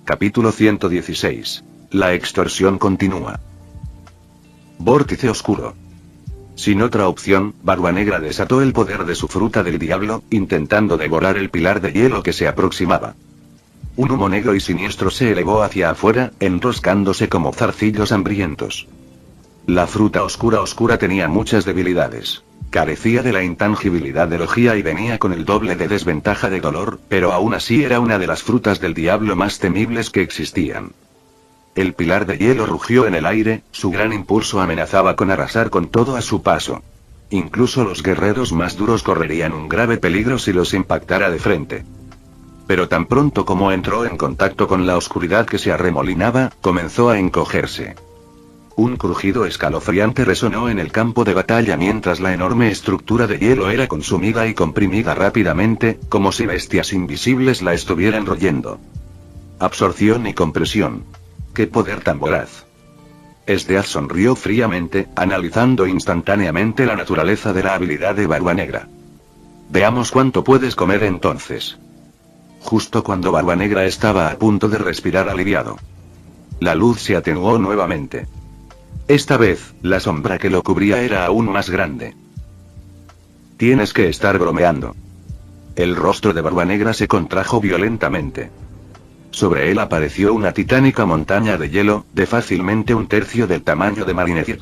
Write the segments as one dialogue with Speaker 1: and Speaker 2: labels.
Speaker 1: Capítulo 116. La extorsión continúa. Vórtice oscuro. Sin otra opción, Barba Negra desató el poder de su fruta del diablo, intentando devorar el pilar de hielo que se aproximaba. Un humo negro y siniestro se elevó hacia afuera, enroscándose como zarcillos hambrientos. La fruta oscura tenía muchas debilidades. Carecía de la intangibilidad de Logía y venía con el doble de desventaja de dolor, pero aún así era una de las frutas del diablo más temibles que existían. El pilar de hielo rugió en el aire, su gran impulso amenazaba con arrasar con todo a su paso. Incluso los guerreros más duros correrían un grave peligro si los impactara de frente. Pero tan pronto como entró en contacto con la oscuridad que se arremolinaba, comenzó a encogerse. Un crujido escalofriante resonó en el campo de batalla mientras la enorme estructura de hielo era consumida y comprimida rápidamente, como si bestias invisibles la estuvieran royendo. Absorción y compresión. ¡Qué poder tan voraz! Esdeath sonrió fríamente, analizando instantáneamente la naturaleza de la habilidad de Barba Negra. Veamos cuánto puedes comer entonces. Justo cuando Barba Negra estaba a punto de respirar aliviado, la luz se atenuó nuevamente. Esta vez, la sombra que lo cubría era aún más grande. Tienes que estar bromeando. El rostro de Barba Negra se contrajo violentamente. Sobre él apareció una titánica montaña de hielo, de fácilmente un tercio del tamaño de Marineford.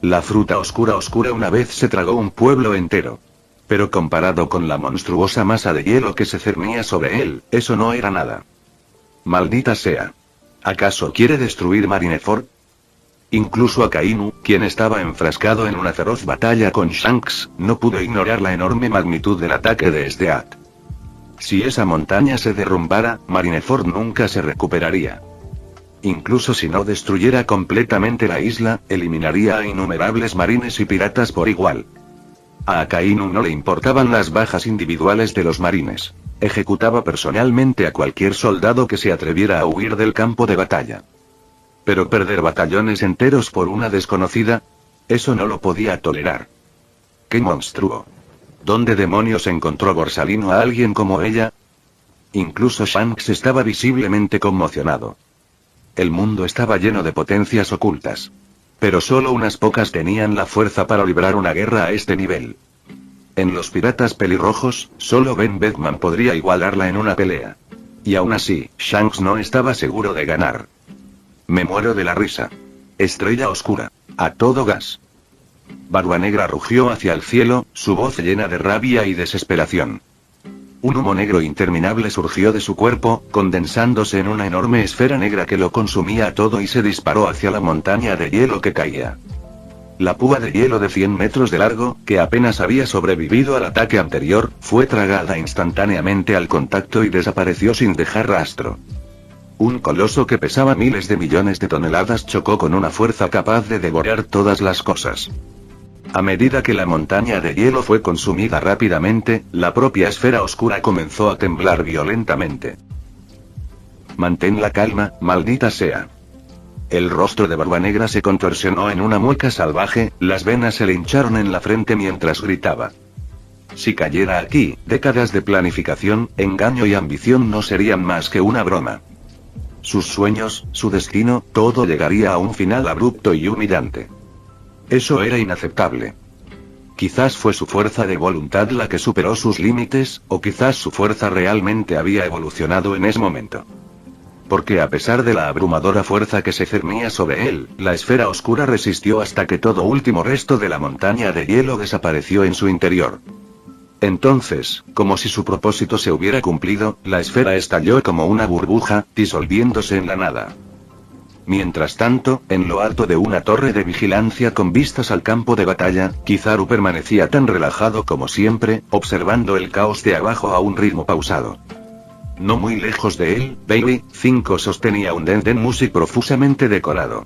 Speaker 1: La fruta oscura una vez se tragó un pueblo entero. Pero comparado con la monstruosa masa de hielo que se cernía sobre él, eso no era nada. Maldita sea. ¿Acaso quiere destruir Marineford? Incluso Akainu, quien estaba enfrascado en una feroz batalla con Shanks, no pudo ignorar la enorme magnitud del ataque de Esdeath. Si esa montaña se derrumbara, Marineford nunca se recuperaría. Incluso si no destruyera completamente la isla, eliminaría a innumerables marines y piratas por igual. A Akainu no le importaban las bajas individuales de los marines. Ejecutaba personalmente a cualquier soldado que se atreviera a huir del campo de batalla. Pero perder batallones enteros por una desconocida, eso no lo podía tolerar. ¡Qué monstruo! ¿Dónde demonios encontró Borsalino a alguien como ella? Incluso Shanks estaba visiblemente conmocionado. El mundo estaba lleno de potencias ocultas. Pero solo unas pocas tenían la fuerza para librar una guerra a este nivel. En los piratas pelirrojos, solo Ben Beckman podría igualarla en una pelea. Y aún así, Shanks no estaba seguro de ganar. Me muero de la risa. Estrella oscura. A todo gas. Barba Negra rugió hacia el cielo, su voz llena de rabia y desesperación. Un humo negro interminable surgió de su cuerpo, condensándose en una enorme esfera negra que lo consumía todo y se disparó hacia la montaña de hielo que caía. La púa de hielo de 100 metros de largo, que apenas había sobrevivido al ataque anterior, fue tragada instantáneamente al contacto y desapareció sin dejar rastro. Un coloso que pesaba miles de millones de toneladas chocó con una fuerza capaz de devorar todas las cosas. A medida que la montaña de hielo fue consumida rápidamente, la propia esfera oscura comenzó a temblar violentamente. Mantén la calma, maldita sea. El rostro de Barba Negra se contorsionó en una mueca salvaje, las venas se le hincharon en la frente mientras gritaba. Si cayera aquí, décadas de planificación, engaño y ambición no serían más que una broma. Sus sueños, su destino, todo llegaría a un final abrupto y humillante. Eso era inaceptable. Quizás fue su fuerza de voluntad la que superó sus límites, o quizás su fuerza realmente había evolucionado en ese momento. Porque a pesar de la abrumadora fuerza que se cernía sobre él, la esfera oscura resistió hasta que todo último resto de la montaña de hielo desapareció en su interior. Entonces, como si su propósito se hubiera cumplido, la esfera estalló como una burbuja, disolviéndose en la nada. Mientras tanto, en lo alto de una torre de vigilancia con vistas al campo de batalla, Kizaru permanecía tan relajado como siempre, observando el caos de abajo a un ritmo pausado. No muy lejos de él, Baby 5 sostenía un Den Music profusamente decorado.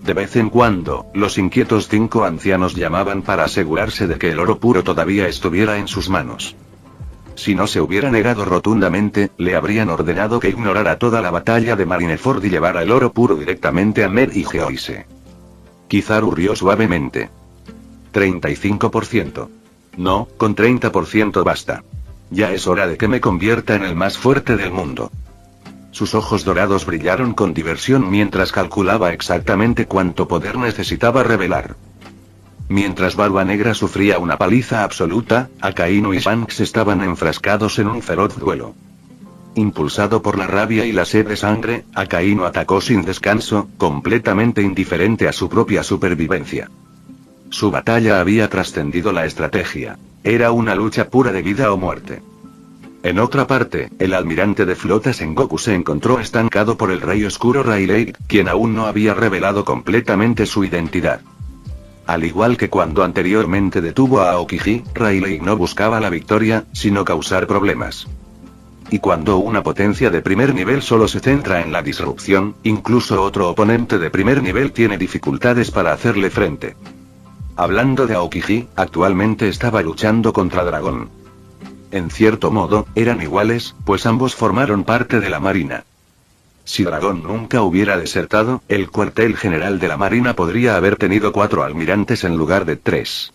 Speaker 1: De vez en cuando, los inquietos 5 ancianos llamaban para asegurarse de que el oro puro todavía estuviera en sus manos. Si no se hubiera negado rotundamente, le habrían ordenado que ignorara toda la batalla de Marineford y llevara el oro puro directamente a Mer y Geoise. Kizaru rió suavemente. 35%. No, con 30% basta. Ya es hora de que me convierta en el más fuerte del mundo. Sus ojos dorados brillaron con diversión mientras calculaba exactamente cuánto poder necesitaba revelar. Mientras Barba Negra sufría una paliza absoluta, Akainu y Shanks estaban enfrascados en un feroz duelo. Impulsado por la rabia y la sed de sangre, Akainu atacó sin descanso, completamente indiferente a su propia supervivencia. Su batalla había trascendido la estrategia. Era una lucha pura de vida o muerte. En otra parte, el almirante de flota Sengoku se encontró estancado por el rey oscuro Rayleigh, quien aún no había revelado completamente su identidad. Al igual que cuando anteriormente detuvo a Aokiji, Rayleigh no buscaba la victoria, sino causar problemas. Y cuando una potencia de primer nivel solo se centra en la disrupción, incluso otro oponente de primer nivel tiene dificultades para hacerle frente. Hablando de Aokiji, actualmente estaba luchando contra Dragón. En cierto modo, eran iguales, pues ambos formaron parte de la Marina. Si Dragón nunca hubiera desertado, el cuartel general de la Marina podría haber tenido 4 almirantes en lugar de 3.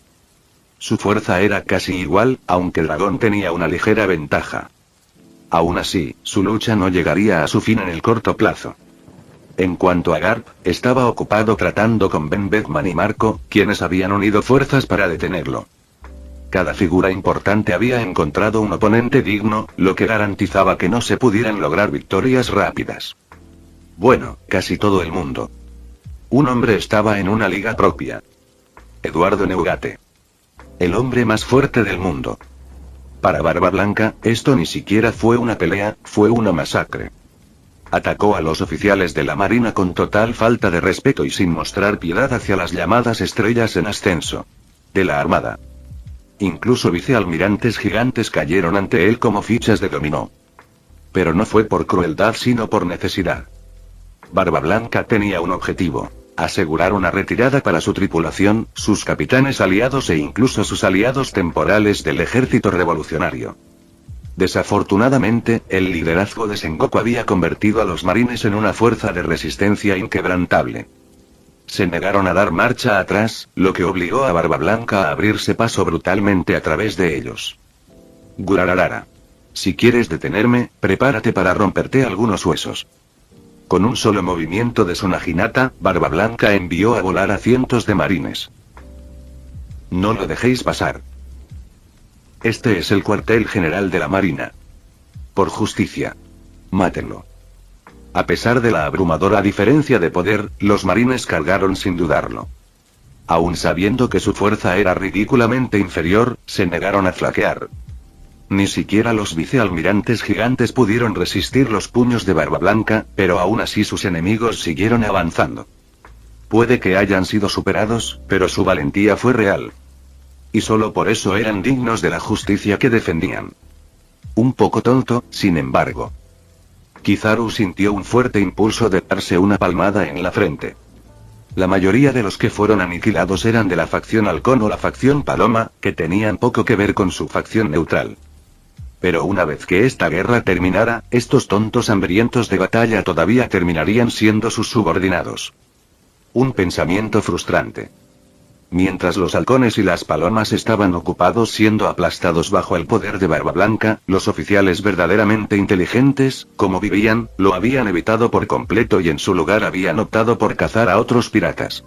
Speaker 1: Su fuerza era casi igual, aunque Dragón tenía una ligera ventaja. Aún así, su lucha no llegaría a su fin en el corto plazo. En cuanto a Garp, estaba ocupado tratando con Ben Beckman y Marco, quienes habían unido fuerzas para detenerlo. Cada figura importante había encontrado un oponente digno, lo que garantizaba que no se pudieran lograr victorias rápidas. Bueno, casi todo el mundo. Un hombre estaba en una liga propia. Eduardo Neugate. El hombre más fuerte del mundo. Para Barba Blanca, esto ni siquiera fue una pelea, fue una masacre. Atacó a los oficiales de la Marina con total falta de respeto y sin mostrar piedad hacia las llamadas estrellas en ascenso de la Armada. Incluso vicealmirantes gigantes cayeron ante él como fichas de dominó. Pero no fue por crueldad sino por necesidad. Barba Blanca tenía un objetivo: asegurar una retirada para su tripulación, sus capitanes aliados e incluso sus aliados temporales del ejército revolucionario. Desafortunadamente, el liderazgo de Sengoku había convertido a los marines en una fuerza de resistencia inquebrantable. Se negaron a dar marcha atrás, lo que obligó a Barba Blanca a abrirse paso brutalmente a través de ellos. Gurararara. Si quieres detenerme, prepárate para romperte algunos huesos. Con un solo movimiento de su naginata, Barba Blanca envió a volar a cientos de marines. No lo dejéis pasar. Este es el cuartel general de la Marina. Por justicia. Mátenlo. A pesar de la abrumadora diferencia de poder, los marines cargaron sin dudarlo. Aun sabiendo que su fuerza era ridículamente inferior, se negaron a flaquear. Ni siquiera los vicealmirantes gigantes pudieron resistir los puños de Barba Blanca, pero aún así sus enemigos siguieron avanzando. Puede que hayan sido superados, pero su valentía fue real. Y solo por eso eran dignos de la justicia que defendían. Un poco tonto, sin embargo. Kizaru sintió un fuerte impulso de darse una palmada en la frente. La mayoría de los que fueron aniquilados eran de la facción Halcón o la facción Paloma, que tenían poco que ver con su facción neutral. Pero una vez que esta guerra terminara, estos tontos hambrientos de batalla todavía terminarían siendo sus subordinados. Un pensamiento frustrante. Mientras los halcones y las palomas estaban ocupados siendo aplastados bajo el poder de Barba Blanca, los oficiales verdaderamente inteligentes, como vivían, lo habían evitado por completo y en su lugar habían optado por cazar a otros piratas.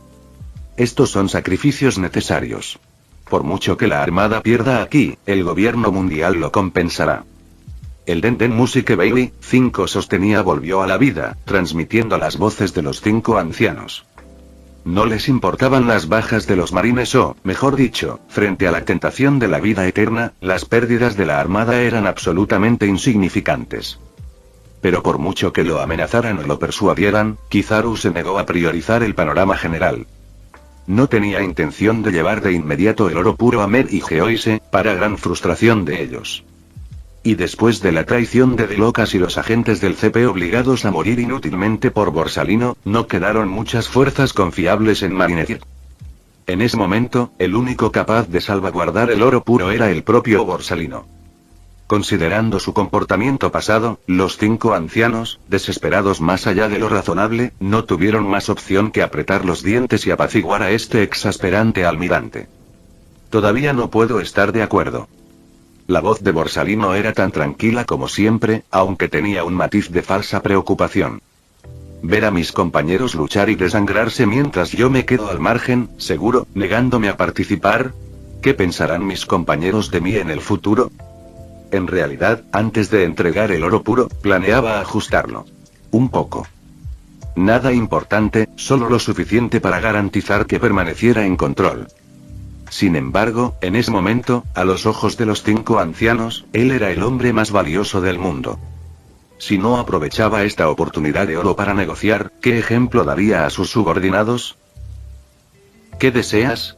Speaker 1: Estos son sacrificios necesarios. Por mucho que la Armada pierda aquí, el gobierno mundial lo compensará. El Denden Music Bailey 5 sostenía volvió a la vida, transmitiendo las voces de los 5 ancianos. No les importaban las bajas de los marines o, mejor dicho, frente a la tentación de la vida eterna, las pérdidas de la Armada eran absolutamente insignificantes. Pero por mucho que lo amenazaran o lo persuadieran, Kizaru se negó a priorizar el panorama general. No tenía intención de llevar de inmediato el oro puro a Mer y Geoise, para gran frustración de ellos. Y después de la traición de Delocas y los agentes del CP obligados a morir inútilmente por Borsalino, no quedaron muchas fuerzas confiables en Marineford. En ese momento, el único capaz de salvaguardar el oro puro era el propio Borsalino. Considerando su comportamiento pasado, los 5 ancianos, desesperados más allá de lo razonable, no tuvieron más opción que apretar los dientes y apaciguar a este exasperante almirante. Todavía no puedo estar de acuerdo. La voz de Borsalino era tan tranquila como siempre, aunque tenía un matiz de falsa preocupación. Ver a mis compañeros luchar y desangrarse mientras yo me quedo al margen, seguro, negándome a participar. ¿Qué pensarán mis compañeros de mí en el futuro? En realidad, antes de entregar el oro puro, planeaba ajustarlo. Un poco. Nada importante, solo lo suficiente para garantizar que permaneciera en control. Sin embargo, en ese momento, a los ojos de los 5 ancianos, él era el hombre más valioso del mundo. Si no aprovechaba esta oportunidad de oro para negociar, ¿qué ejemplo daría a sus subordinados? ¿Qué deseas?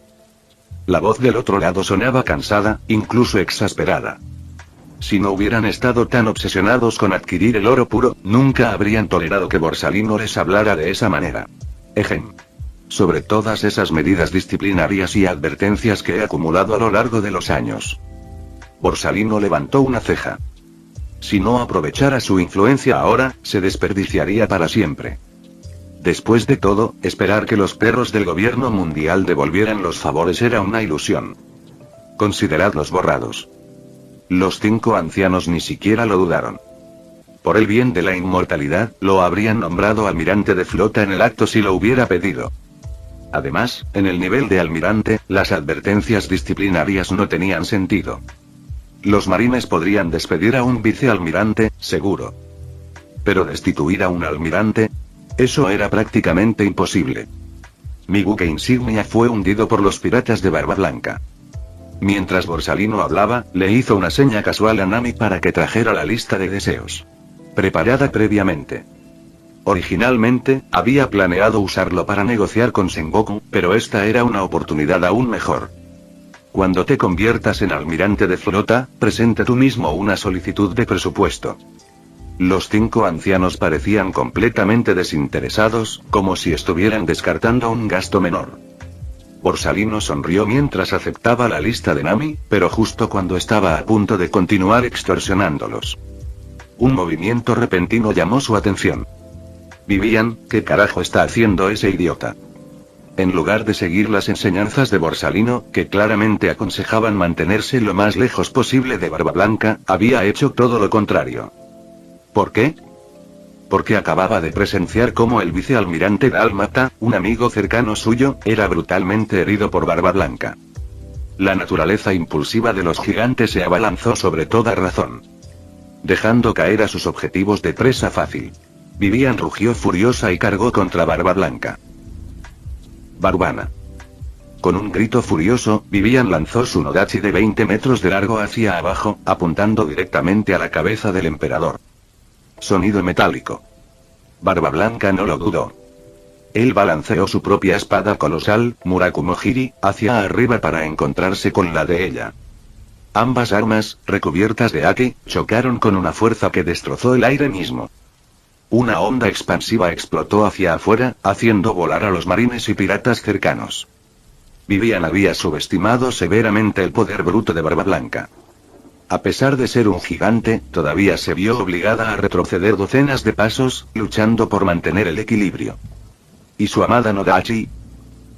Speaker 1: La voz del otro lado sonaba cansada, incluso exasperada. Si no hubieran estado tan obsesionados con adquirir el oro puro, nunca habrían tolerado que Borsalino les hablara de esa manera. Ejem. Sobre todas esas medidas disciplinarias y advertencias que he acumulado a lo largo de los años. Borsalino levantó una ceja. Si no aprovechara su influencia ahora, se desperdiciaría para siempre. Después de todo, esperar que los perros del gobierno mundial devolvieran los favores era una ilusión. Consideradlos borrados. Los 5 ancianos ni siquiera lo dudaron. Por el bien de la inmortalidad, lo habrían nombrado almirante de flota en el acto si lo hubiera pedido. Además, en el nivel de almirante, las advertencias disciplinarias no tenían sentido. Los marines podrían despedir a un vicealmirante, seguro. Pero destituir a un almirante, eso era prácticamente imposible. Mi buque insignia fue hundido por los piratas de Barba Blanca. Mientras Borsalino hablaba, le hizo una seña casual a Nami para que trajera la lista de deseos. Preparada previamente. Originalmente, había planeado usarlo para negociar con Sengoku, pero esta era una oportunidad aún mejor. Cuando te conviertas en almirante de flota, presenta tú mismo una solicitud de presupuesto. Los 5 ancianos parecían completamente desinteresados, como si estuvieran descartando un gasto menor. Borsalino sonrió mientras aceptaba la lista de Nami, pero justo cuando estaba a punto de continuar extorsionándolos. Un movimiento repentino llamó su atención. Vivian, ¿qué carajo está haciendo ese idiota? En lugar de seguir las enseñanzas de Borsalino, que claramente aconsejaban mantenerse lo más lejos posible de Barba Blanca, había hecho todo lo contrario. ¿Por qué? Porque acababa de presenciar cómo el vicealmirante Dálmata, un amigo cercano suyo, era brutalmente herido por Barba Blanca. La naturaleza impulsiva de los gigantes se abalanzó sobre toda razón, dejando caer a sus objetivos de presa fácil. Vivian rugió furiosa y cargó contra Barba Blanca. Barbana. Con un grito furioso, Vivian lanzó su Nodachi de 20 metros de largo hacia abajo, apuntando directamente a la cabeza del emperador. Sonido metálico. Barba Blanca no lo dudó. Él balanceó su propia espada colosal, Murakumo-Hiri, hacia arriba para encontrarse con la de ella. Ambas armas, recubiertas de haki, chocaron con una fuerza que destrozó el aire mismo. Una onda expansiva explotó hacia afuera, haciendo volar a los marines y piratas cercanos. Vivian había subestimado severamente el poder bruto de Barba Blanca. A pesar de ser un gigante, todavía se vio obligada a retroceder docenas de pasos, luchando por mantener el equilibrio. ¿Y su amada Nodachi?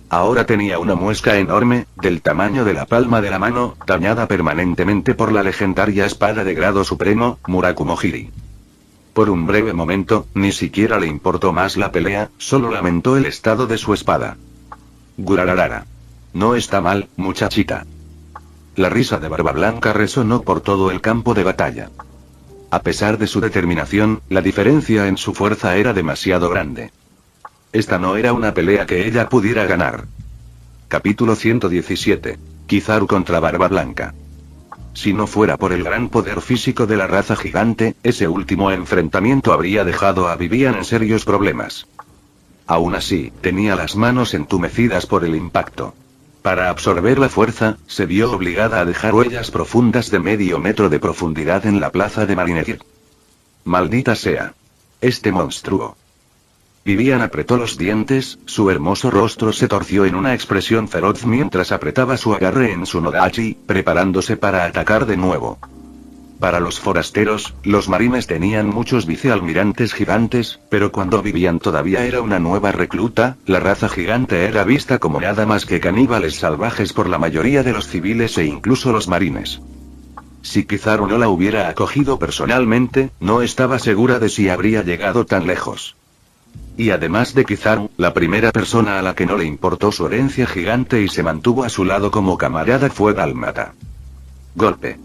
Speaker 1: Ahora tenía una muesca enorme, del tamaño de la palma de la mano, dañada permanentemente por la legendaria espada de grado supremo, Murakumo-Hiri. Por un breve momento, ni siquiera le importó más la pelea, solo lamentó el estado de su espada. Gurararara. No está mal, muchachita. La risa de Barba Blanca resonó por todo el campo de batalla. A pesar de su determinación, la diferencia en su fuerza era demasiado grande. Esta no era una pelea que ella pudiera ganar. Capítulo 117. Kizaru contra Barba Blanca. Si no fuera por el gran poder físico de la raza gigante, ese último enfrentamiento habría dejado a Vivian en serios problemas. Aún así, tenía las manos entumecidas por el impacto. Para absorber la fuerza, se vio obligada a dejar huellas profundas de medio metro de profundidad en la plaza de Marinetir. Maldita sea. Este monstruo. Vivian apretó los dientes, su hermoso rostro se torció en una expresión feroz mientras apretaba su agarre en su Nodachi, preparándose para atacar de nuevo. Para los forasteros, los marines tenían muchos vicealmirantes gigantes, pero cuando Vivian todavía era una nueva recluta, la raza gigante era vista como nada más que caníbales salvajes por la mayoría de los civiles e incluso los marines. Si Kizaru no la hubiera acogido personalmente, no estaba segura de si habría llegado tan lejos. Y además de Kizaru, la primera persona a la que no le importó su herencia gigante y se mantuvo a su lado como camarada fue Dálmata. Golpe.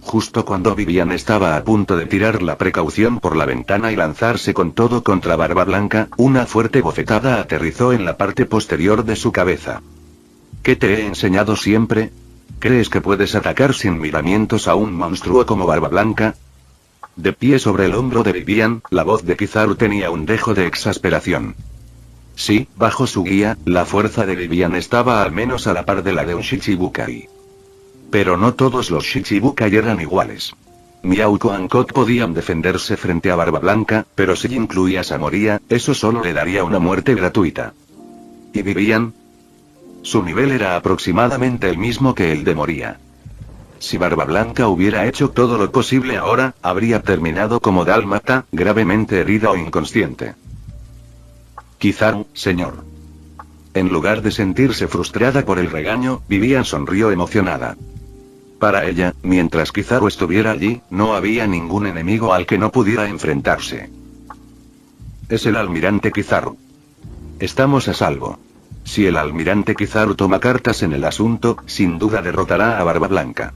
Speaker 1: Justo cuando Vivian estaba a punto de tirar la precaución por la ventana y lanzarse con todo contra Barba Blanca, una fuerte bofetada aterrizó en la parte posterior de su cabeza. ¿Qué te he enseñado siempre? ¿Crees que puedes atacar sin miramientos a un monstruo como Barba Blanca? De pie sobre el hombro de Vivian, la voz de Kizaru tenía un dejo de exasperación. Sí, bajo su guía, la fuerza de Vivian estaba al menos a la par de la de un Shichibukai. Pero no todos los Shichibukai eran iguales. Miyauko Hancock podían defenderse frente a Barba Blanca, pero si incluías a Moria, eso solo le daría una muerte gratuita. ¿Y Vivian? Su nivel era aproximadamente el mismo que el de Moria. Si Barba Blanca hubiera hecho todo lo posible ahora, habría terminado como Dálmata, gravemente herida o inconsciente. Kizaru, señor. En lugar de sentirse frustrada por el regaño, Vivian sonrió emocionada. Para ella, mientras Kizaru estuviera allí, no había ningún enemigo al que no pudiera enfrentarse. Es el almirante Kizaru. Estamos a salvo. Si el almirante Kizaru toma cartas en el asunto, sin duda derrotará a Barba Blanca.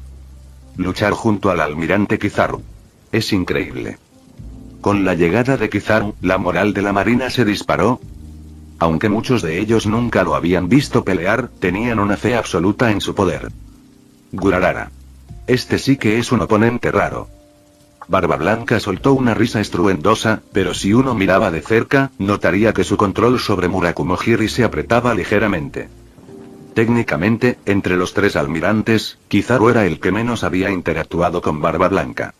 Speaker 1: Luchar junto al almirante Kizaru. Es increíble. Con la llegada de Kizaru, la moral de la marina se disparó. Aunque muchos de ellos nunca lo habían visto pelear, tenían una fe absoluta en su poder. Gurarara. Este sí que es un oponente raro. Barba Blanca soltó una risa estruendosa, pero si uno miraba de cerca, notaría que su control sobre Murakumo-Hiri se apretaba ligeramente. Técnicamente, entre los tres almirantes, Kizaru era el que menos había interactuado con Barba Blanca.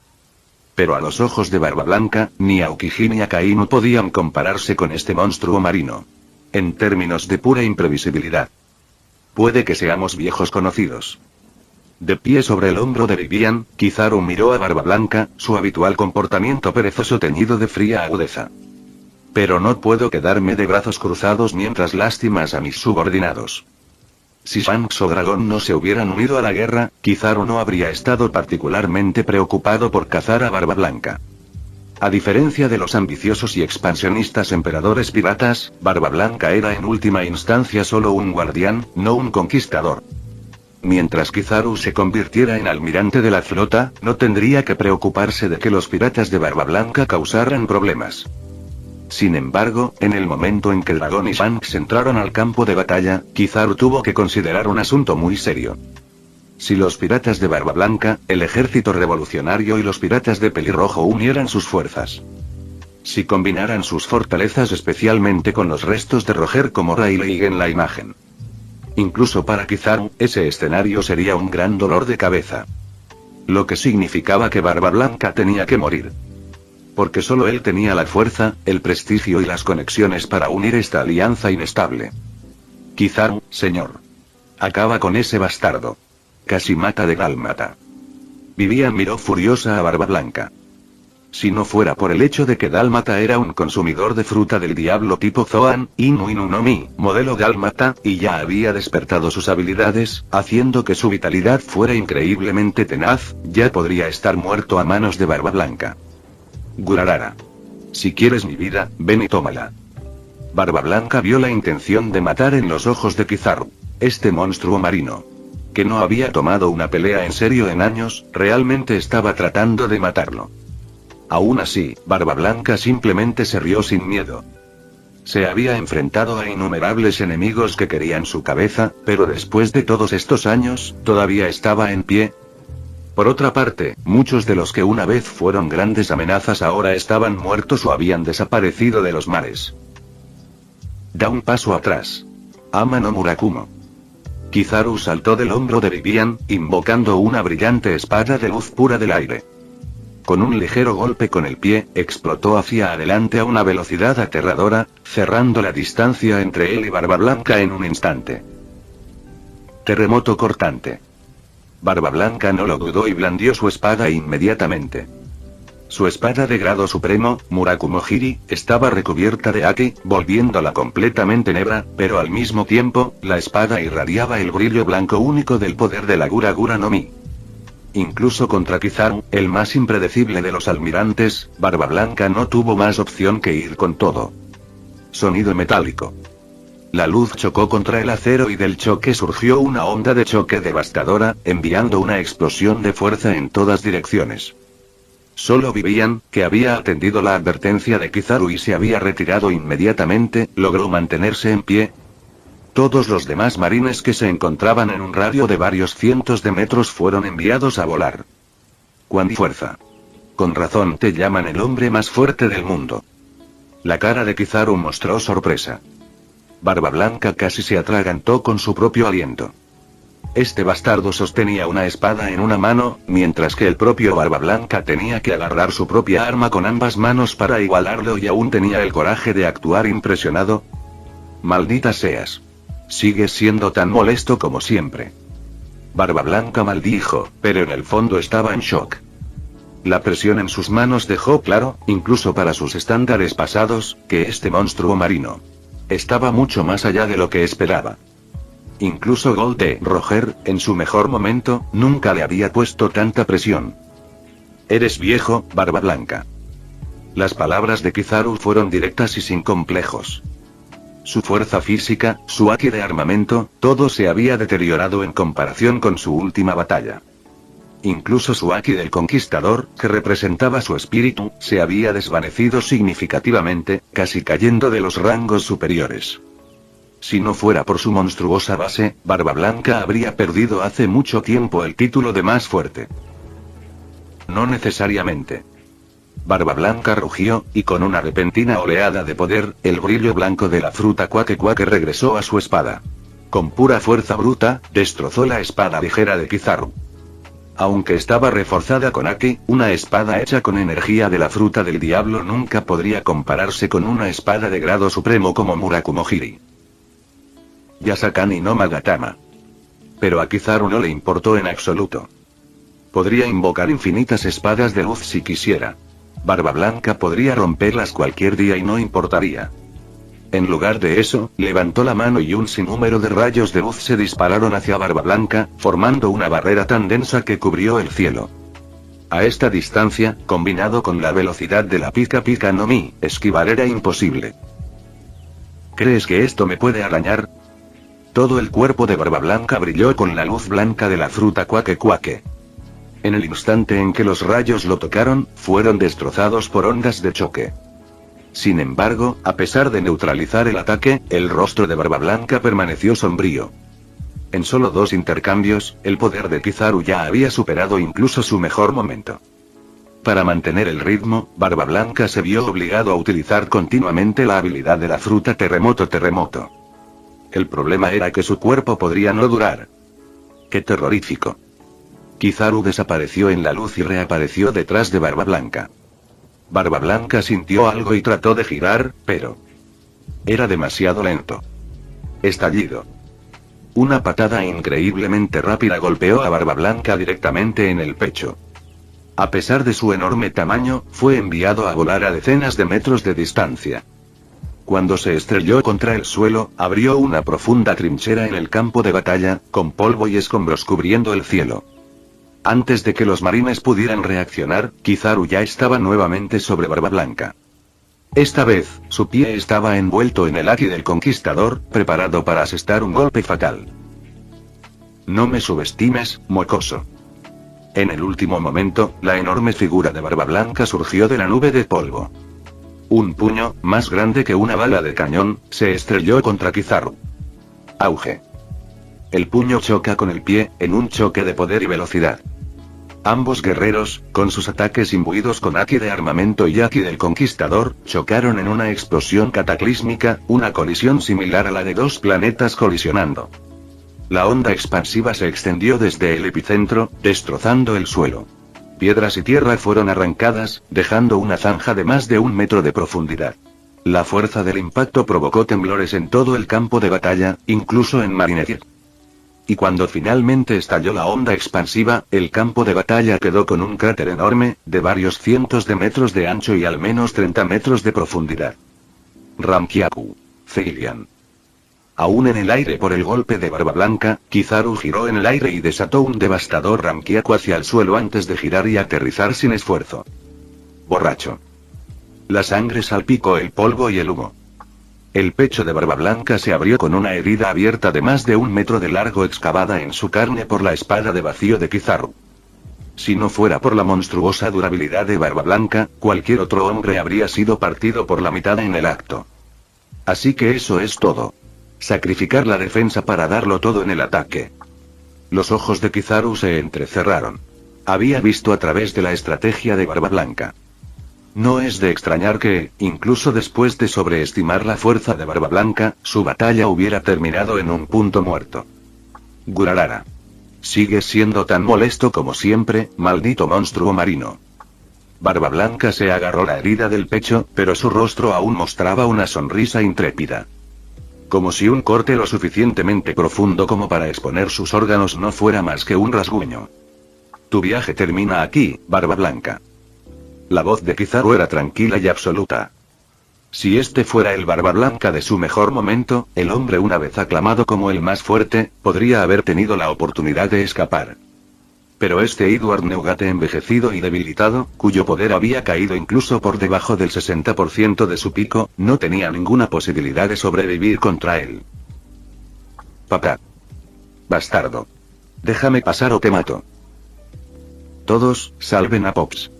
Speaker 1: Pero a los ojos de Barba Blanca, ni Aokiji ni Akainu podían compararse con este monstruo marino. En términos de pura imprevisibilidad. Puede que seamos viejos conocidos. De pie sobre el hombro de Vivian, Kizaru miró a Barba Blanca, su habitual comportamiento perezoso teñido de fría agudeza. Pero no puedo quedarme de brazos cruzados mientras lastimas a mis subordinados. Si Shanks o Dragón no se hubieran unido a la guerra, Kizaru no habría estado particularmente preocupado por cazar a Barba Blanca. A diferencia de los ambiciosos y expansionistas emperadores piratas, Barba Blanca era en última instancia solo un guardián, no un conquistador. Mientras Kizaru se convirtiera en almirante de la flota, no tendría que preocuparse de que los piratas de Barba Blanca causaran problemas. Sin embargo, en el momento en que Dragón y Shanks entraron al campo de batalla, Kizaru tuvo que considerar un asunto muy serio. Si los piratas de Barba Blanca, el ejército revolucionario y los piratas de Pelirrojo unieran sus fuerzas. Si combinaran sus fortalezas especialmente con los restos de Roger como Rayleigh en la imagen. Incluso para Kizaru, ese escenario sería un gran dolor de cabeza. Lo que significaba que Barba Blanca tenía que morir. Porque solo él tenía la fuerza, el prestigio y las conexiones para unir esta alianza inestable. Kizaru, señor. Acaba con ese bastardo. Casi mata de Dálmata. Vivian miró furiosa a Barba Blanca. Si no fuera por el hecho de que Dálmata era un consumidor de fruta del diablo tipo Zoan, Inu Inu no Mi, modelo Dálmata, y ya había despertado sus habilidades, haciendo que su vitalidad fuera increíblemente tenaz, ya podría estar muerto a manos de Barba Blanca. Gurarara. Si quieres mi vida, ven y tómala. Barba Blanca vio la intención de matar en los ojos de Kizaru. Este monstruo marino. Que no había tomado una pelea en serio en años, realmente estaba tratando de matarlo. Aún así, Barba Blanca simplemente se rió sin miedo. Se había enfrentado a innumerables enemigos que querían su cabeza, pero después de todos estos años, todavía estaba en pie. Por otra parte, muchos de los que una vez fueron grandes amenazas ahora estaban muertos o habían desaparecido de los mares. Da un paso atrás. Ama no Murakumo. Kizaru saltó del hombro de Vivian, invocando una brillante espada de luz pura del aire. Con un ligero golpe con el pie, explotó hacia adelante a una velocidad aterradora, cerrando la distancia entre él y Barba Blanca en un instante. Terremoto cortante. Barba Blanca no lo dudó y blandió su espada inmediatamente. Su espada de grado supremo, Murakumo-Hiri, estaba recubierta de haki, volviéndola completamente negra, pero al mismo tiempo, la espada irradiaba el brillo blanco único del poder de la Gura Gura no Mi. Incluso contra Kizaru, el más impredecible de los almirantes, Barba Blanca no tuvo más opción que ir con todo. Sonido metálico. La luz chocó contra el acero y del choque surgió una onda de choque devastadora, enviando una explosión de fuerza en todas direcciones. Solo Vivian, que había atendido la advertencia de Kizaru y se había retirado inmediatamente, logró mantenerse en pie. Todos los demás marines que se encontraban en un radio de varios cientos de metros fueron enviados a volar. ¡Cuánta fuerza! Con razón te llaman el hombre más fuerte del mundo. La cara de Kizaru mostró sorpresa. Barba Blanca casi se atragantó con su propio aliento. Este bastardo sostenía una espada en una mano, mientras que el propio Barba Blanca tenía que agarrar su propia arma con ambas manos para igualarlo y aún tenía el coraje de actuar impresionado. Maldita seas. Sigues siendo tan molesto como siempre. Barba Blanca maldijo, pero en el fondo estaba en shock. La presión en sus manos dejó claro, incluso para sus estándares pasados, que este monstruo marino estaba mucho más allá de lo que esperaba. Incluso Gold de Roger, en su mejor momento, nunca le había puesto tanta presión. Eres viejo, Barba Blanca. Las palabras de Kizaru fueron directas y sin complejos. Su fuerza física, su haki de armamento, todo se había deteriorado en comparación con su última batalla. Incluso su haki del conquistador, que representaba su espíritu, se había desvanecido significativamente, casi cayendo de los rangos superiores. Si no fuera por su monstruosa base, Barba Blanca habría perdido hace mucho tiempo el título de más fuerte. No necesariamente. Barba Blanca rugió, y con una repentina oleada de poder, el brillo blanco de la fruta Quake Quake regresó a su espada. Con pura fuerza bruta, destrozó la espada ligera de Kizaru. Aunque estaba reforzada con haki, una espada hecha con energía de la fruta del diablo nunca podría compararse con una espada de grado supremo como Murakumo-Hiri. Yasakani no Magatama. Pero a Kizaru no le importó en absoluto. Podría invocar infinitas espadas de luz si quisiera. Barba Blanca podría romperlas cualquier día y no importaría. En lugar de eso, levantó la mano y un sinnúmero de rayos de luz se dispararon hacia Barba Blanca, formando una barrera tan densa que cubrió el cielo. A esta distancia, combinado con la velocidad de la Pika Pika no Mi, esquivar era imposible. ¿Crees que esto me puede arañar? Todo el cuerpo de Barba Blanca brilló con la luz blanca de la fruta Quake Quake. En el instante en que los rayos lo tocaron, fueron destrozados por ondas de choque. Sin embargo, a pesar de neutralizar el ataque, el rostro de Barba Blanca permaneció sombrío. En solo 2 intercambios, el poder de Kizaru ya había superado incluso su mejor momento. Para mantener el ritmo, Barba Blanca se vio obligado a utilizar continuamente la habilidad de la fruta Terremoto. El problema era que su cuerpo podría no durar. ¡Qué terrorífico! Kizaru desapareció en la luz y reapareció detrás de Barba Blanca. Barba Blanca sintió algo y trató de girar, pero era demasiado lento. Estallido. Una patada increíblemente rápida golpeó a Barba Blanca directamente en el pecho. A pesar de su enorme tamaño, fue enviado a volar a decenas de metros de distancia. Cuando se estrelló contra el suelo, abrió una profunda trinchera en el campo de batalla, con polvo y escombros cubriendo el cielo. Antes de que los marines pudieran reaccionar, Kizaru ya estaba nuevamente sobre Barba Blanca. Esta vez, su pie estaba envuelto en el haki del conquistador, preparado para asestar un golpe fatal. No me subestimes, mocoso. En el último momento, la enorme figura de Barba Blanca surgió de la nube de polvo. Un puño, más grande que una bala de cañón, se estrelló contra Kizaru. Auge. El puño choca con el pie, en un choque de poder y velocidad. Ambos guerreros, con sus ataques imbuidos con haki de armamento y haki del conquistador, chocaron en una explosión cataclísmica, una colisión similar a la de 2 planetas colisionando. La onda expansiva se extendió desde el epicentro, destrozando el suelo. Piedras y tierra fueron arrancadas, dejando una zanja de más de 1 metro de profundidad. La fuerza del impacto provocó temblores en todo el campo de batalla, incluso en Marineford. Y cuando finalmente estalló la onda expansiva, el campo de batalla quedó con un cráter enorme, de varios cientos de metros de ancho y al menos 30 metros de profundidad. Ramkyaku. Feilian. Aún en el aire por el golpe de Barba Blanca, Kizaru giró en el aire y desató un devastador Rankiaku hacia el suelo antes de girar y aterrizar sin esfuerzo. Borracho. La sangre salpicó el polvo y el humo. El pecho de Barba Blanca se abrió con una herida abierta de más de 1 metro de largo excavada en su carne por la espada de vacío de Kizaru. Si no fuera por la monstruosa durabilidad de Barba Blanca, cualquier otro hombre habría sido partido por la mitad en el acto. Así que eso es todo. Sacrificar la defensa para darlo todo en el ataque. Los ojos de Kizaru se entrecerraron. Había visto a través de la estrategia de Barba Blanca. No es de extrañar que, incluso después de sobreestimar la fuerza de Barba Blanca, su batalla hubiera terminado en un punto muerto. Gurarara. Sigues siendo tan molesto como siempre, maldito monstruo marino. Barba Blanca se agarró la herida del pecho, pero su rostro aún mostraba una sonrisa intrépida. Como si un corte lo suficientemente profundo como para exponer sus órganos no fuera más que un rasguño. Tu viaje termina aquí, Barba Blanca. La voz de Kizaru era tranquila y absoluta. Si este fuera el Barba Blanca de su mejor momento, el hombre una vez aclamado como el más fuerte, podría haber tenido la oportunidad de escapar. Pero este Edward Neugate envejecido y debilitado, cuyo poder había caído incluso por debajo del 60% de su pico, no tenía ninguna posibilidad de sobrevivir contra él. Papá. Bastardo. Déjame pasar o te mato. Todos, salven a Pops.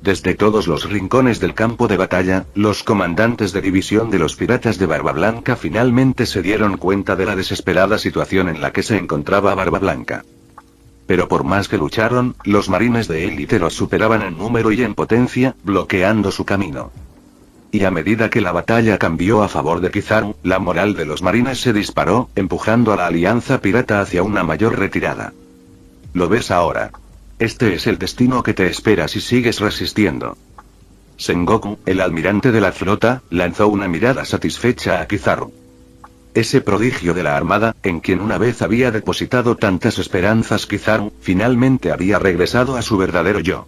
Speaker 1: Desde todos los rincones del campo de batalla, los comandantes de división de los piratas de Barba Blanca finalmente se dieron cuenta de la desesperada situación en la que se encontraba Barba Blanca. Pero por más que lucharon, los marines de élite los superaban en número y en potencia, bloqueando su camino. Y a medida que la batalla cambió a favor de Kizaru, la moral de los marines se disparó, empujando a la alianza pirata hacia una mayor retirada. Lo ves ahora. Este es el destino que te espera si sigues resistiendo. Sengoku, el almirante de la flota, lanzó una mirada satisfecha a Kizaru. Ese prodigio de la armada, en quien una vez había depositado tantas esperanzas Kizaru, finalmente había regresado a su verdadero yo.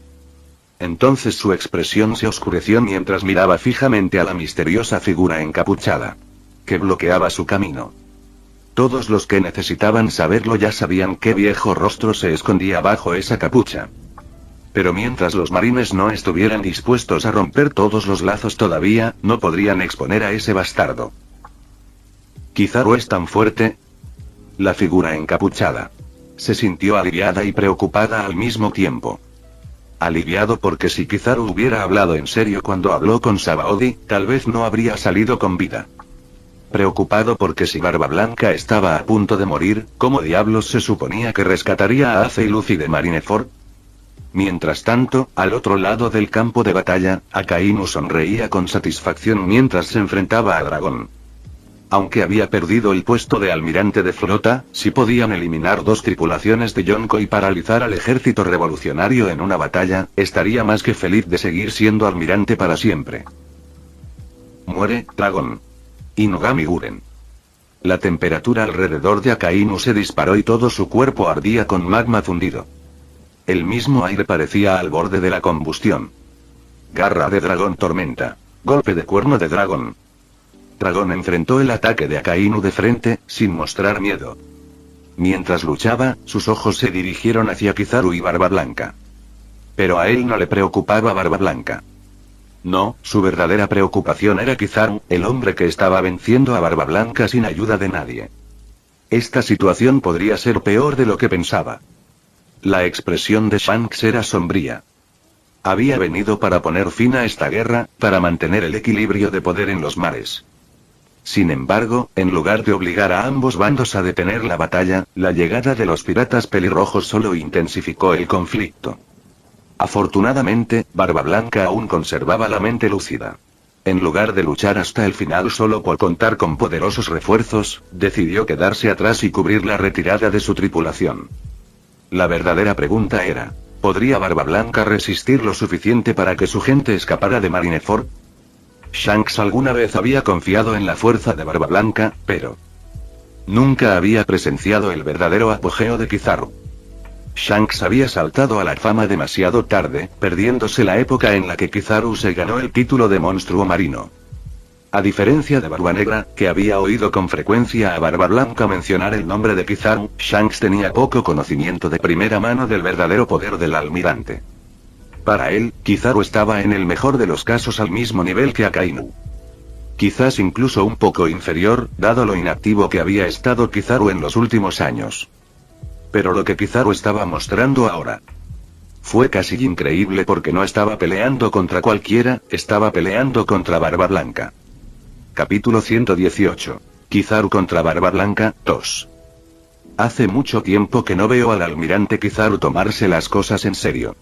Speaker 1: Entonces su expresión se oscureció mientras miraba fijamente a la misteriosa figura encapuchada, que bloqueaba su camino. Todos los que necesitaban saberlo ya sabían qué viejo rostro se escondía bajo esa capucha. Pero mientras los marines no estuvieran dispuestos a romper todos los lazos todavía, no podrían exponer a ese bastardo. ¿Kizaru es tan fuerte? La figura encapuchada se sintió aliviada y preocupada al mismo tiempo. Aliviado porque si Kizaru hubiera hablado en serio cuando habló con Sabaody, tal vez no habría salido con vida. Preocupado porque si Barba Blanca estaba a punto de morir, ¿cómo diablos se suponía que rescataría a Ace y Luffy de Marineford? Mientras tanto, al otro lado del campo de batalla, Akainu sonreía con satisfacción mientras se enfrentaba a Dragón. Aunque había perdido el puesto de almirante de flota, si podían eliminar 2 tripulaciones de Yonko y paralizar al ejército revolucionario en una batalla, estaría más que feliz de seguir siendo almirante para siempre. Muere, Dragón. Inugami Guren. La temperatura alrededor de Akainu se disparó y todo su cuerpo ardía con magma fundido. El mismo aire parecía al borde de la combustión. Garra de dragón tormenta. Golpe de cuerno de dragón. Dragón enfrentó el ataque de Akainu de frente, sin mostrar miedo. Mientras luchaba, sus ojos se dirigieron hacia Kizaru y Barba Blanca. Pero a él no le preocupaba Barba Blanca. No, su verdadera preocupación era Kizaru, el hombre que estaba venciendo a Barba Blanca sin ayuda de nadie. Esta situación podría ser peor de lo que pensaba. La expresión de Shanks era sombría. Había venido para poner fin a esta guerra, para mantener el equilibrio de poder en los mares. Sin embargo, en lugar de obligar a ambos bandos a detener la batalla, la llegada de los piratas pelirrojos solo intensificó el conflicto. Afortunadamente, Barba Blanca aún conservaba la mente lúcida. En lugar de luchar hasta el final solo por contar con poderosos refuerzos, decidió quedarse atrás y cubrir la retirada de su tripulación. La verdadera pregunta era, ¿podría Barba Blanca resistir lo suficiente para que su gente escapara de Marineford? Shanks alguna vez había confiado en la fuerza de Barba Blanca, pero nunca había presenciado el verdadero apogeo de Kizaru. Shanks había saltado a la fama demasiado tarde, perdiéndose la época en la que Kizaru se ganó el título de monstruo marino. A diferencia de Barba Negra, que había oído con frecuencia a Barba Blanca mencionar el nombre de Kizaru, Shanks tenía poco conocimiento de primera mano del verdadero poder del almirante. Para él, Kizaru estaba en el mejor de los casos al mismo nivel que Akainu. Quizás incluso un poco inferior, dado lo inactivo que había estado Kizaru en los últimos años. Pero lo que Kizaru estaba mostrando ahora fue casi increíble porque no estaba peleando contra cualquiera, estaba peleando contra Barba Blanca. Capítulo 118. Kizaru contra Barba Blanca, 2. Hace mucho tiempo que no veo al almirante Kizaru tomarse las cosas en serio.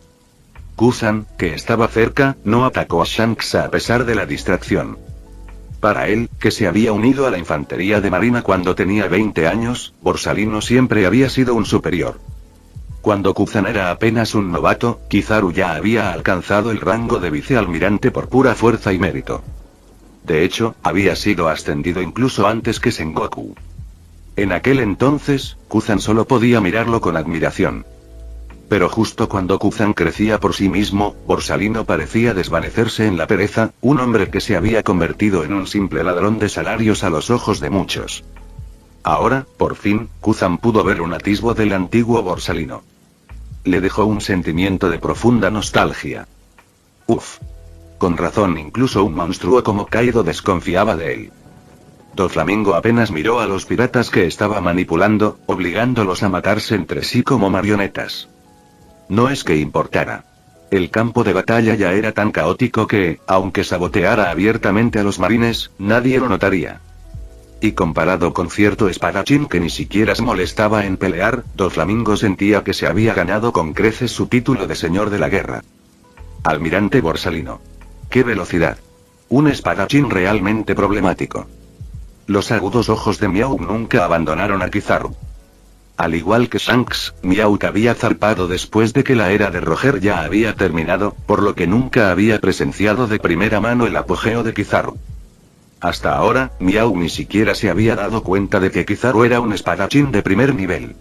Speaker 1: Kuzan, que estaba cerca, no atacó a Shanks a pesar de la distracción. Para él, que se había unido a la infantería de marina cuando tenía 20 años, Borsalino siempre había sido un superior. Cuando Kuzan era apenas un novato, Kizaru ya había alcanzado el rango de vicealmirante por pura fuerza y mérito. De hecho, había sido ascendido incluso antes que Sengoku. En aquel entonces, Kuzan solo podía mirarlo con admiración. Pero justo cuando Kuzan crecía por sí mismo, Borsalino parecía desvanecerse en la pereza, un hombre que se había convertido en un simple ladrón de salarios a los ojos de muchos. Ahora, por fin, Kuzan pudo ver un atisbo del antiguo Borsalino. Le dejó un sentimiento de profunda nostalgia. Uf. Con razón, incluso un monstruo como Kaido desconfiaba de él. Doflamingo apenas miró a los piratas que estaba manipulando, obligándolos a matarse entre sí como marionetas. No es que importara. El campo de batalla ya era tan caótico que, aunque saboteara abiertamente a los marines, nadie lo notaría. Y comparado con cierto espadachín que ni siquiera se molestaba en pelear, Doflamingo sentía que se había ganado con creces su título de señor de la guerra. Almirante Borsalino. ¡Qué velocidad! Un espadachín realmente problemático. Los agudos ojos de Miau nunca abandonaron a Kizaru. Al igual que Shanks, Miauk había zarpado después de que la era de Roger ya había terminado, por lo que nunca había presenciado de primera mano el apogeo de Kizaru. Hasta ahora, Miau ni siquiera se había dado cuenta de que Kizaru era un espadachín de primer nivel.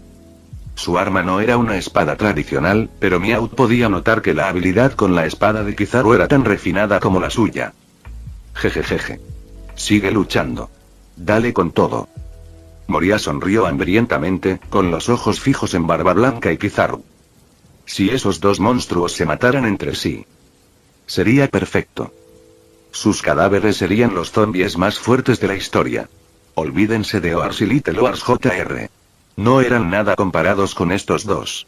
Speaker 1: Su arma no era una espada tradicional, pero Miau podía notar que la habilidad con la espada de Kizaru era tan refinada como la suya. Jejejeje. Sigue luchando. Dale con todo. Moria sonrió hambrientamente, con los ojos fijos en Barba Blanca y Kizaru. Si esos dos monstruos se mataran entre sí, sería perfecto. Sus cadáveres serían los zombies más fuertes de la historia. Olvídense de Oars y Little Oars Jr. No eran nada comparados con estos dos.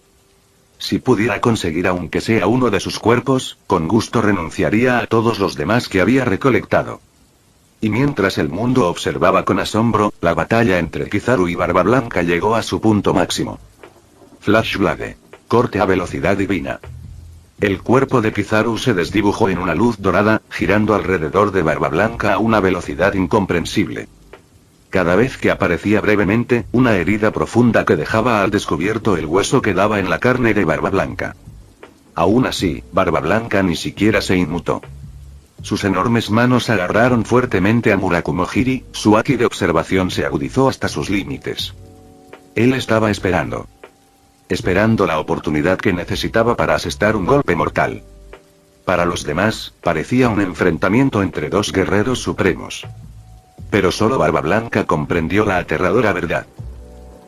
Speaker 1: Si pudiera conseguir aunque sea uno de sus cuerpos, con gusto renunciaría a todos los demás que había recolectado. Y mientras el mundo observaba con asombro, la batalla entre Kizaru y Barba Blanca llegó a su punto máximo. Flash Blade. Corte a velocidad divina. El cuerpo de Kizaru se desdibujó en una luz dorada, girando alrededor de Barba Blanca a una velocidad incomprensible. Cada vez que aparecía brevemente, una herida profunda que dejaba al descubierto el hueso quedaba en la carne de Barba Blanca. Aún así, Barba Blanca ni siquiera se inmutó. Sus enormes manos agarraron fuertemente a Murakumojiri, su haki de observación se agudizó hasta sus límites. Él estaba esperando. Esperando la oportunidad que necesitaba para asestar un golpe mortal. Para los demás, parecía un enfrentamiento entre dos guerreros supremos. Pero solo Barba Blanca comprendió la aterradora verdad.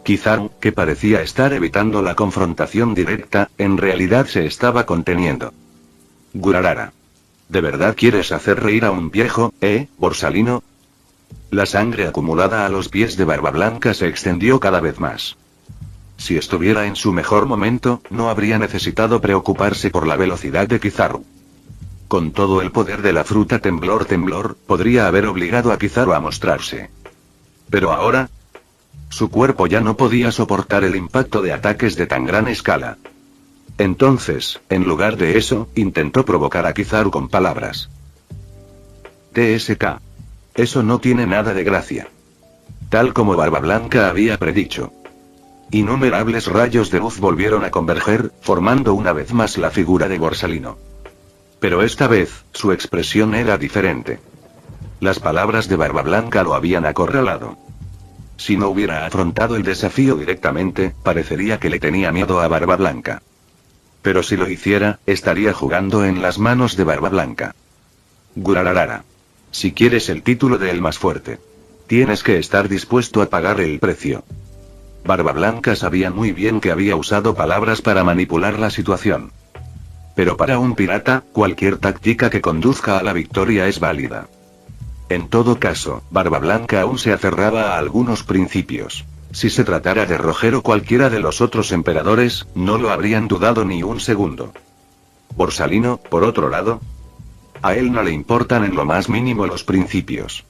Speaker 1: Kizaru, que parecía estar evitando la confrontación directa, en realidad se estaba conteniendo. Gurarara. ¿De verdad quieres hacer reír a un viejo, Borsalino? La sangre acumulada a los pies de Barba Blanca se extendió cada vez más. Si estuviera en su mejor momento, no habría necesitado preocuparse por la velocidad de Kizaru. Con todo el poder de la fruta temblor, podría haber obligado a Kizaru a mostrarse. Pero ahora, su cuerpo ya no podía soportar el impacto de ataques de tan gran escala. Entonces, en lugar de eso, intentó provocar a Kizaru con palabras. TSK. Eso no tiene nada de gracia. Tal como Barba Blanca había predicho. Innumerables rayos de luz volvieron a converger, formando una vez más la figura de Borsalino. Pero esta vez, su expresión era diferente. Las palabras de Barba Blanca lo habían acorralado. Si no hubiera afrontado el desafío directamente, parecería que le tenía miedo a Barba Blanca. Pero si lo hiciera, estaría jugando en las manos de Barba Blanca. Gurararara. Si quieres el título de el más fuerte, tienes que estar dispuesto a pagar el precio. Barba Blanca sabía muy bien que había usado palabras para manipular la situación. Pero para un pirata, cualquier táctica que conduzca a la victoria es válida. En todo caso, Barba Blanca aún se aferraba a algunos principios. Si se tratara de Roger o cualquiera de los otros emperadores, no lo habrían dudado ni un segundo. Borsalino, por otro lado, a él no le importan en lo más mínimo los principios.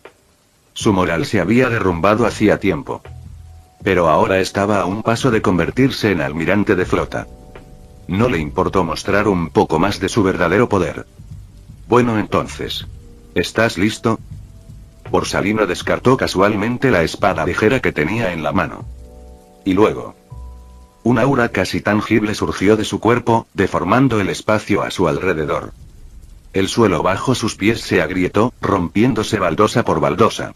Speaker 1: Su moral se había derrumbado hacía tiempo. Pero ahora estaba a un paso de convertirse en almirante de flota. No le importó mostrar un poco más de su verdadero poder. Bueno, entonces, ¿estás listo? Borsalino descartó casualmente la espada ligera que tenía en la mano. Y luego, un aura casi tangible surgió de su cuerpo, deformando el espacio a su alrededor. El suelo bajo sus pies se agrietó, rompiéndose baldosa por baldosa.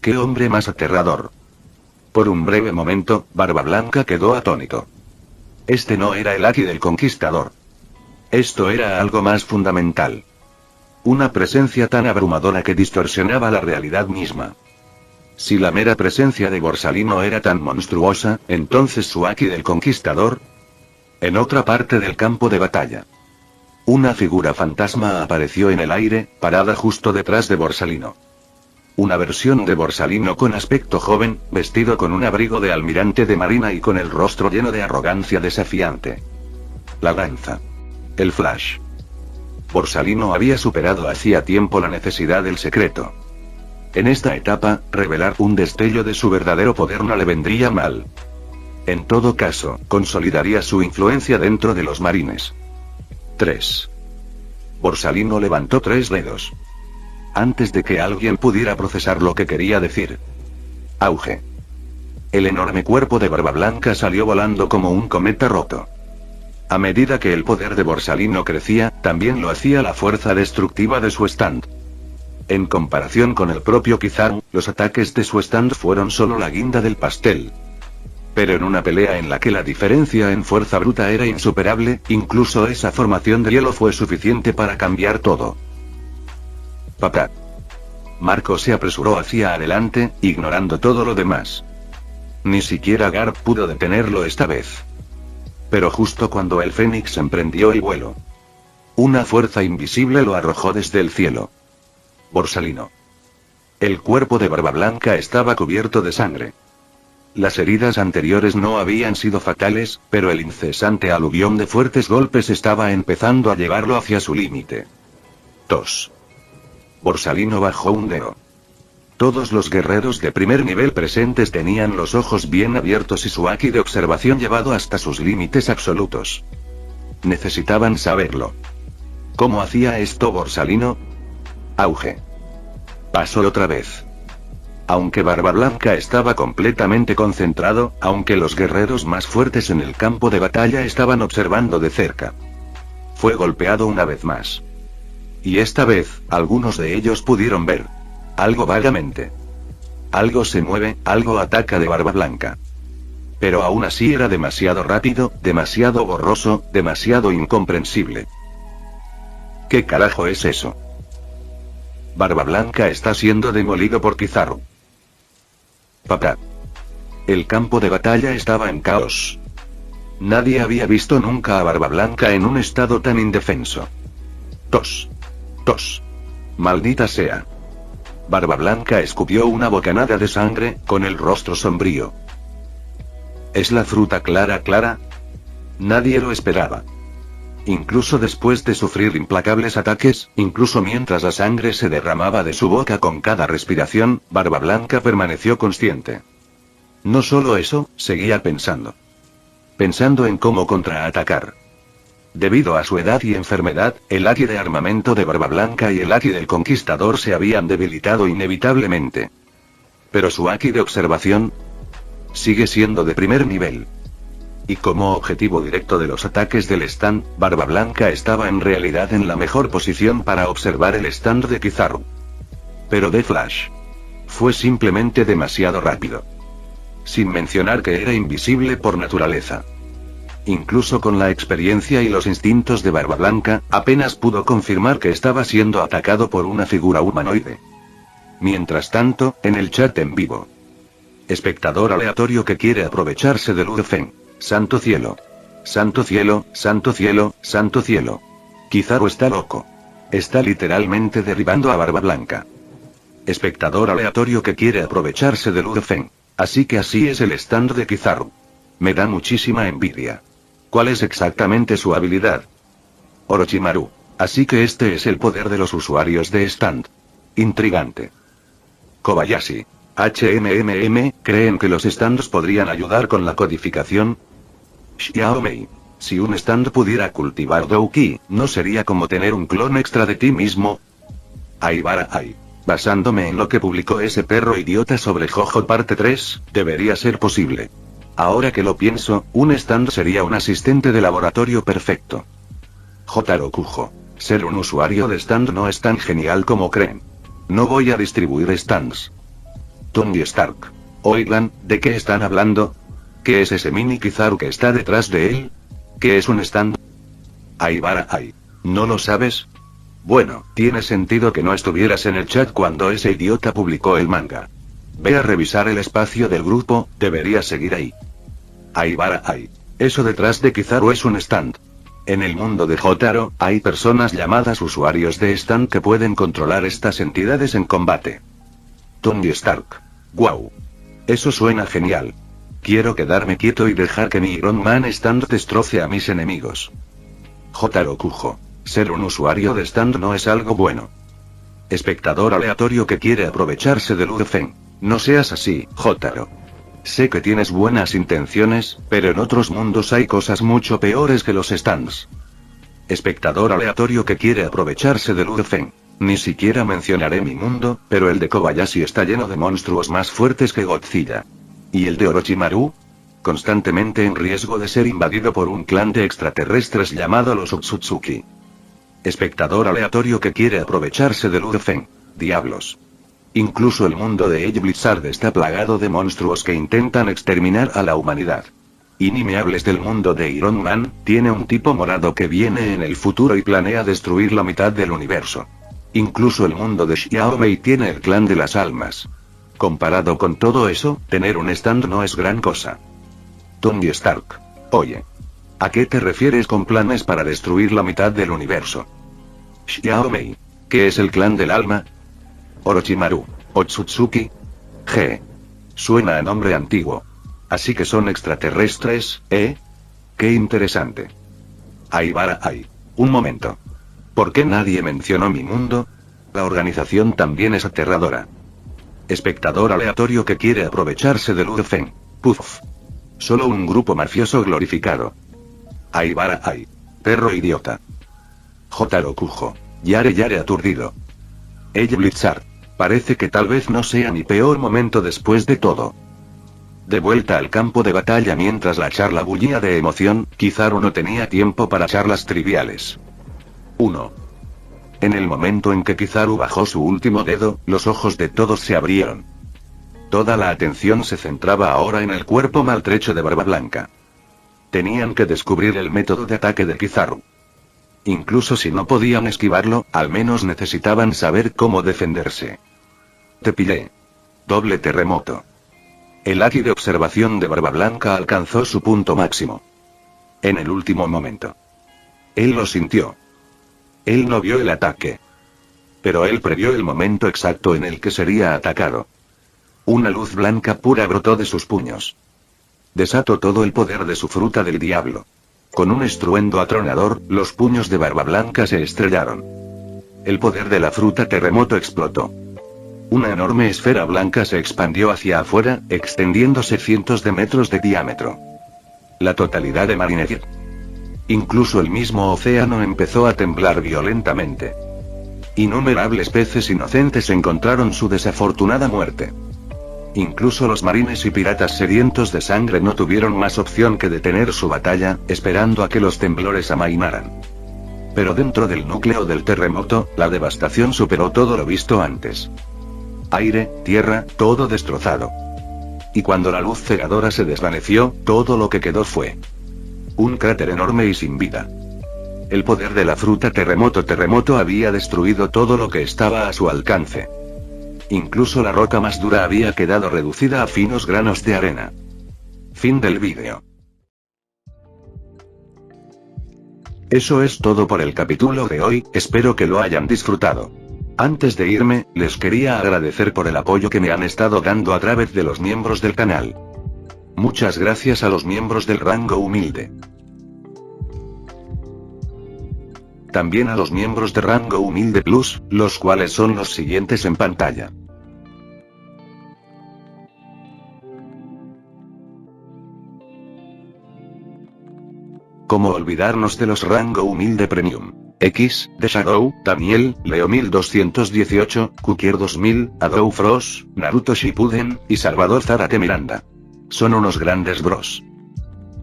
Speaker 1: ¡Qué hombre más aterrador! Por un breve momento, Barba Blanca quedó atónito. Este no era el Aki del Conquistador. Esto era algo más fundamental. Una presencia tan abrumadora que distorsionaba la realidad misma. Si la mera presencia de Borsalino era tan monstruosa, entonces su Aki del Conquistador. En otra parte del campo de batalla, una figura fantasma apareció en el aire, parada justo detrás de Borsalino. Una versión de Borsalino con aspecto joven, vestido con un abrigo de almirante de marina y con el rostro lleno de arrogancia desafiante. La danza. El flash. Borsalino había superado hacía tiempo la necesidad del secreto. En esta etapa, revelar un destello de su verdadero poder no le vendría mal. En todo caso, consolidaría su influencia dentro de los marines. 3. Borsalino levantó 3 dedos. Antes de que alguien pudiera procesar lo que quería decir. Auge. El enorme cuerpo de Barba Blanca salió volando como un cometa roto. A medida que el poder de Borsalino crecía, también lo hacía la fuerza destructiva de su stand. En comparación con el propio Kizaru, los ataques de su stand fueron solo la guinda del pastel. Pero en una pelea en la que la diferencia en fuerza bruta era insuperable, incluso esa formación de hielo fue suficiente para cambiar todo. Papá. Marco se apresuró hacia adelante, ignorando todo lo demás. Ni siquiera Garp pudo detenerlo esta vez. Pero justo cuando el Fénix emprendió el vuelo, una fuerza invisible lo arrojó desde el cielo. Borsalino. El cuerpo de Barba Blanca estaba cubierto de sangre. Las heridas anteriores no habían sido fatales, pero el incesante aluvión de fuertes golpes estaba empezando a llevarlo hacia su límite. Tos. Borsalino bajó un dedo. Todos los guerreros de primer nivel presentes tenían los ojos bien abiertos y su Aki de observación llevado hasta sus límites absolutos. Necesitaban saberlo. ¿Cómo hacía esto Borsalino? Auge. Pasó otra vez. Aunque Barba Blanca estaba completamente concentrado, aunque los guerreros más fuertes en el campo de batalla estaban observando de cerca, fue golpeado una vez más. Y esta vez, algunos de ellos pudieron ver algo vagamente. Algo se mueve, algo ataca de Barba Blanca. Pero aún así era demasiado rápido, demasiado borroso, demasiado incomprensible. ¿Qué carajo es eso? Barba Blanca está siendo demolido por Kizaru. Papá. El campo de batalla estaba en caos. Nadie había visto nunca a Barba Blanca en un estado tan indefenso. Tos. Tos. Maldita sea. Barba Blanca escupió una bocanada de sangre, con el rostro sombrío. ¿Es la fruta clara? Nadie lo esperaba. Incluso después de sufrir implacables ataques, incluso mientras la sangre se derramaba de su boca con cada respiración, Barba Blanca permaneció consciente. No solo eso, seguía pensando. Pensando en cómo contraatacar. Debido a su edad y enfermedad, el Aki de armamento de Barba Blanca y el Aki del Conquistador se habían debilitado inevitablemente. Pero su Aki de observación sigue siendo de primer nivel. Y como objetivo directo de los ataques del stand, Barba Blanca estaba en realidad en la mejor posición para observar el stand de Kizaru. Pero de Flash fue simplemente demasiado rápido. Sin mencionar que era invisible por naturaleza. Incluso con la experiencia y los instintos de Barba Blanca, apenas pudo confirmar que estaba siendo atacado por una figura humanoide. Mientras tanto, en el chat en vivo. Espectador aleatorio que quiere aprovecharse de Lu Feng. Santo cielo. Santo cielo, santo cielo, santo cielo. Kizaru está loco. Está literalmente derribando a Barba Blanca. Espectador aleatorio que quiere aprovecharse de Lu Feng. Así que así es el stand de Kizaru. Me da muchísima envidia. ¿Cuál es exactamente su habilidad? Orochimaru. Así que este es el poder de los usuarios de stand. Intrigante. Kobayashi. ¿Creen que los stands podrían ayudar con la codificación? Xiaomei. Si un stand pudiera cultivar Douki, ¿no sería como tener un clon extra de ti mismo? Aibara Ai. Basándome en lo que publicó ese perro idiota sobre Jojo parte 3, debería ser posible. Ahora que lo pienso, un stand sería un asistente de laboratorio perfecto. Jotaro Kujo. Ser un usuario de stand no es tan genial como creen. No voy a distribuir stands. Tony Stark. Oigan, ¿de qué están hablando? ¿Qué es ese mini Kizaru que está detrás de él? ¿Qué es un stand? Aibara Ai. ¿No lo sabes? Bueno, tiene sentido que no estuvieras en el chat cuando ese idiota publicó el manga. Ve a revisar el espacio del grupo, deberías seguir ahí. Aibara Ai. Eso detrás de Kizaru es un stand. En el mundo de Jotaro, hay personas llamadas usuarios de stand que pueden controlar estas entidades en combate. Tony Stark. Wow. Eso suena genial. Quiero quedarme quieto y dejar que mi Iron Man stand destroce a mis enemigos. Jotaro Kujo. Ser un usuario de stand no es algo bueno. Espectador aleatorio que quiere aprovecharse de Lu Feng. No seas así, Jotaro. Sé que tienes buenas intenciones, pero en otros mundos hay cosas mucho peores que los stands. Espectador aleatorio que quiere aprovecharse de Lu Feng. Ni siquiera mencionaré mi mundo, pero el de Kobayashi está lleno de monstruos más fuertes que Godzilla. ¿Y el de Orochimaru? Constantemente en riesgo de ser invadido por un clan de extraterrestres llamado los Otsutsuki. Espectador aleatorio que quiere aprovecharse de Lu Feng. Diablos. Incluso el mundo de Edge Blizzard está plagado de monstruos que intentan exterminar a la humanidad. Y ni me hables del mundo de Iron Man, tiene un tipo morado que viene en el futuro y planea destruir la mitad del universo. Incluso el mundo de Xiaomei tiene el clan de las almas. Comparado con todo eso, tener un stand no es gran cosa. Tony Stark. Oye. ¿A qué te refieres con planes para destruir la mitad del universo? Xiaomei. ¿Qué es el clan del alma? Orochimaru. Otsutsuki. G. Suena a nombre antiguo. Así que son extraterrestres, ¿eh? Qué interesante. Aibara Ai. Un momento. ¿Por qué nadie mencionó mi mundo? La organización también es aterradora. Espectador aleatorio que quiere aprovecharse de Lu Feng. Puff. Solo un grupo mafioso glorificado. Aibara Ai. Perro idiota. Jotaro Kujo. Yare aturdido. Edge Blizzard. Parece que tal vez no sea mi peor momento después de todo. De vuelta al campo de batalla mientras la charla bullía de emoción, Kizaru no tenía tiempo para charlas triviales. 1. En el momento en que Kizaru bajó su último dedo, los ojos de todos se abrieron. Toda la atención se centraba ahora en el cuerpo maltrecho de Barba Blanca. Tenían que descubrir el método de ataque de Kizaru. Incluso si no podían esquivarlo, al menos necesitaban saber cómo defenderse. Te pillé. Doble terremoto. El haki de observación de Barba Blanca alcanzó su punto máximo. En el último momento. Él lo sintió. Él no vio el ataque. Pero él previó el momento exacto en el que sería atacado. Una luz blanca pura brotó de sus puños. Desató todo el poder de su fruta del diablo. Con un estruendo atronador, los puños de Barba Blanca se estrellaron. El poder de la fruta terremoto explotó. Una enorme esfera blanca se expandió hacia afuera, extendiéndose cientos de metros de diámetro. La totalidad de Marineford. Incluso el mismo océano empezó a temblar violentamente. Innumerables peces inocentes encontraron su desafortunada muerte. Incluso los marines y piratas sedientos de sangre no tuvieron más opción que detener su batalla, esperando a que los temblores amainaran. Pero dentro del núcleo del terremoto, la devastación superó todo lo visto antes. Aire, tierra, todo destrozado. Y cuando la luz cegadora se desvaneció, todo lo que quedó fue Un cráter enorme y sin vida. El poder de la fruta terremoto había destruido todo lo que estaba a su alcance. Incluso la roca más dura había quedado reducida a finos granos de arena. Fin del vídeo. Eso es todo por el capítulo de hoy, espero que lo hayan disfrutado. Antes de irme, les quería agradecer por el apoyo que me han estado dando a través de los miembros del canal. Muchas gracias a los miembros del rango humilde. También a los miembros de rango humilde plus, los cuales son los siguientes en pantalla. ¿Cómo olvidarnos de los rango humilde premium? X, The Shadow, Daniel, Leo 1218, Kukier 2000, Adou Frost, Naruto Shippuden, y Salvador Zárate Miranda. Son unos grandes bros.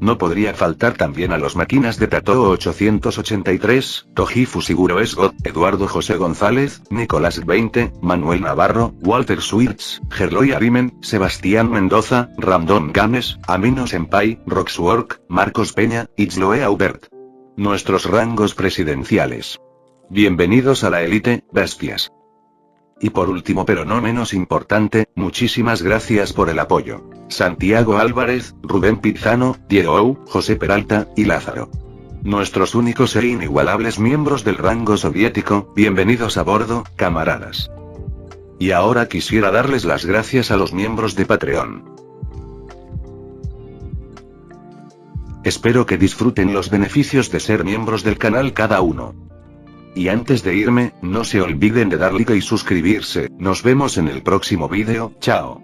Speaker 1: No podría faltar también a los máquinas de Tatoo 883, Toji Fusiguro Esgot, Eduardo José González, Nicolás 20, Manuel Navarro, Walter Schwartz, Gerloy Arimen, Sebastián Mendoza, Random Games, Amino Senpai, Roxwork, Marcos Peña, Itzloe Aubert. Nuestros rangos presidenciales. Bienvenidos a la élite, bestias. Y por último pero no menos importante, muchísimas gracias por el apoyo. Santiago Álvarez, Rubén Pizano, Diego, José Peralta, y Lázaro. Nuestros únicos e inigualables miembros del rango soviético, bienvenidos a bordo, camaradas. Y ahora quisiera darles las gracias a los miembros de Patreon. Espero que disfruten los beneficios de ser miembros del canal cada uno. Y antes de irme, no se olviden de dar like y suscribirse, nos vemos en el próximo vídeo, chao.